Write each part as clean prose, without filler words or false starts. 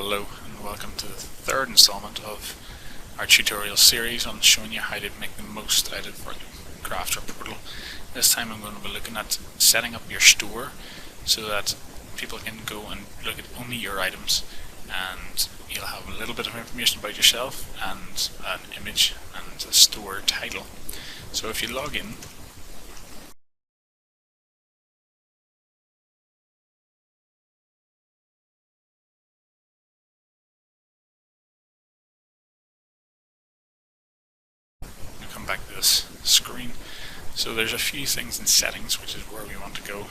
Hello and welcome to the third installment of our tutorial series on showing you how to make the most out of your Crafts portal. This time I'm going to be looking at setting up your store so that people can go and look at only your items, and you'll have a little bit of information about yourself and an image and a store title. So if you log in, come back to this screen. So there's a few things in settings, which is where we want to go,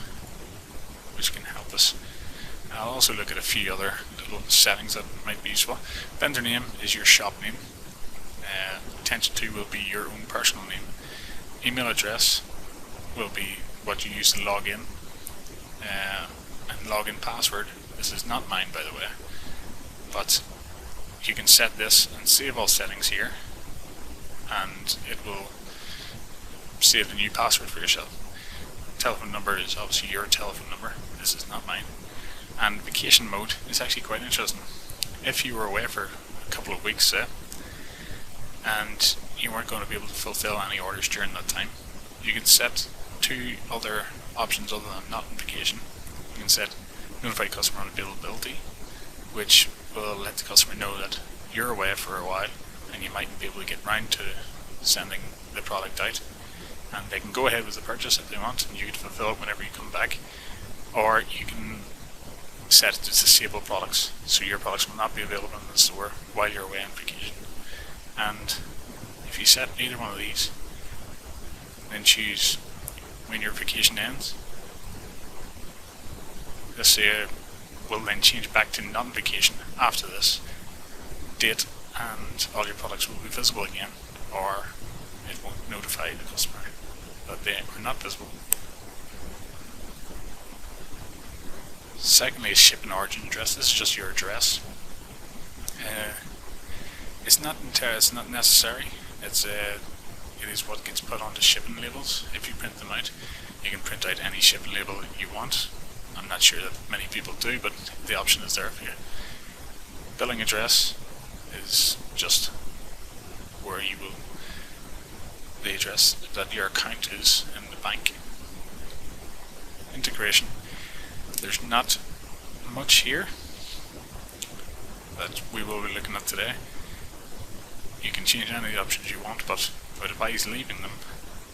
which can help us. I'll also look at a few other little settings that might be useful. Vendor name is your shop name. Attention to will be your own personal name. Email address will be what you use to log in. And login password, this is not mine by the way, but you can set this and save all settings here, and it will save the new password for yourself. Telephone number is obviously your telephone number, this is not mine. And vacation mode is actually quite interesting. If you were away for a couple of weeks, say, and you weren't going to be able to fulfill any orders during that time, you can set two other options other than not on vacation. You can set notify customer unavailability, which will let the customer know that you're away for a while and you mightn't be able to get round to sending the product out, and they can go ahead with the purchase if they want and you can fulfill it whenever you come back. Or you can set it to disable products, so your products will not be available in the store while you're away on vacation. And if you set either one of these, then choose when your vacation ends, this will then change back to non-vacation after this date, and all your products will be visible again, or it won't notify the customer that they are not visible. Secondly is shipping origin address. This is just your address. It's not necessary. It is what gets put onto shipping labels. If you print them out, you can print out any shipping label that you want. I'm not sure that many people do, but the option is there for you. Billing address is just where you will, the address that your account is in the bank. Integration. There's not much here that we will be looking at today. You can change any of the options you want, but I would advise leaving them,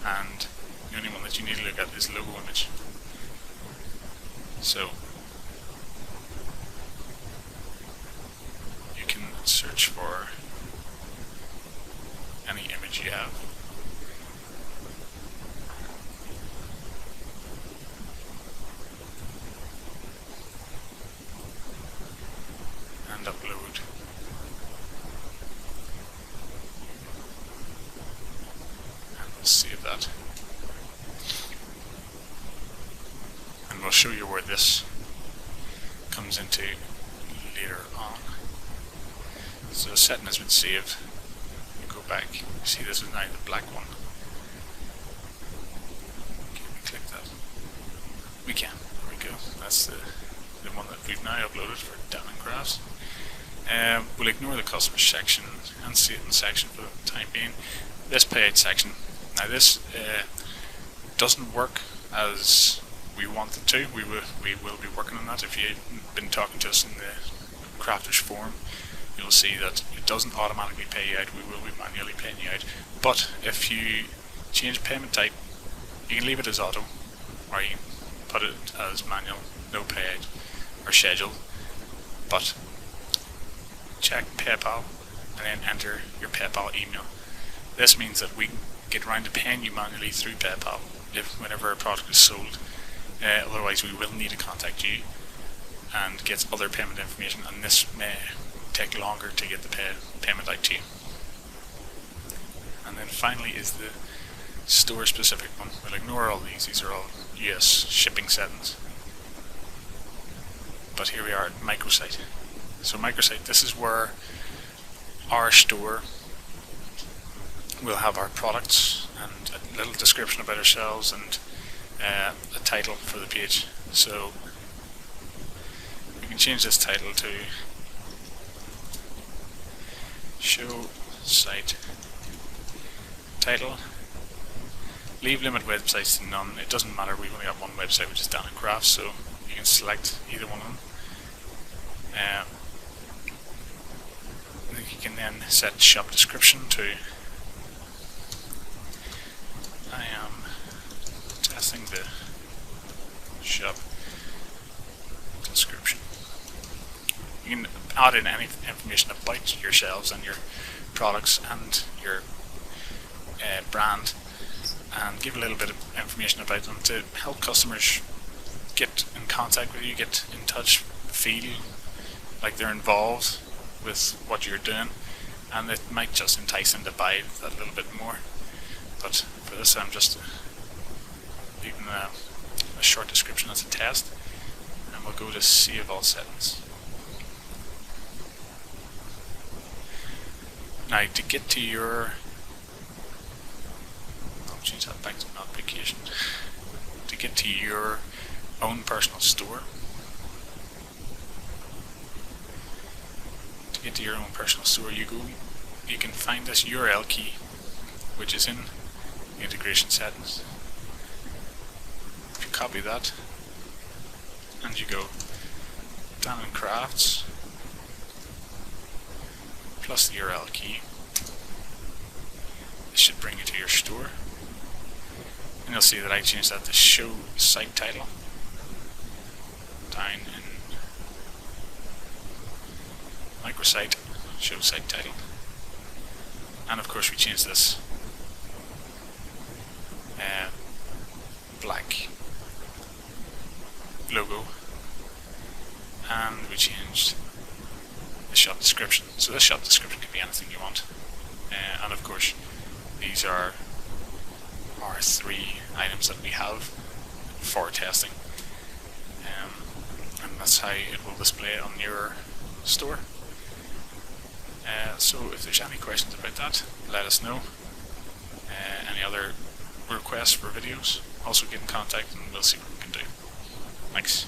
and the only one that you need to look at is logo image. So you can search for any image you have. And upload. And we'll save that. And we'll show you where this comes into later on. So the setting has been saved. You go back, you see this is now the black one. Can we click that? We can. There we go. That's the one that we've now uploaded for Danann Crafts. We'll ignore the customer section and see it in section for the time being. This payout section. Now this doesn't work as we want it to. We will be working on that. If you've been talking to us in the Crafters forum, you'll see that it doesn't automatically pay you out. We will be manually paying you out. But if you change payment type, you can leave it as auto, or you can put it as manual, no payout, or scheduled. But check PayPal and then enter your PayPal email. This means that we get around to paying you manually through PayPal whenever a product is sold. Otherwise we will need to contact you and get other payment information, and this may take longer to get the payment out to you. And then finally is the store specific one. We'll ignore all these are all US shipping settings. But here we are at microsite. So microsite, this is where our store will have our products and a little description about ourselves and a title for the page. So we can change this title to show site title. Leave limit websites to none. It doesn't matter, we've only got one website, which is Danann Crafts, so you can select either one of them. You can then set shop description to I am testing the shop description. You can add in any information about your shelves and your products and your brand, and give a little bit of information about them to help customers get in contact with you, get in touch, feel like they're involved with what you're doing, and it might just entice them to buy that little bit more. But for this, I'm just leaving a short description as a test, and we'll go to save all settings. Now, to get to your, I'll change that back to notification. To get to your own personal store, you can find this URL key, which is in the integration settings. If you copy that and you go Danann Crafts plus the URL key, this should bring you to your store, and you'll see that I changed that to show site title down in microsite, show site title, and of course we changed this black logo, and we changed the shop description. So this shop description can be anything you want, and of course these are our 3 items that we have for testing, and that's how it will display on your store. So if there's any questions about that, let us know. Any other requests for videos, also get in contact and we'll see what we can do. Thanks.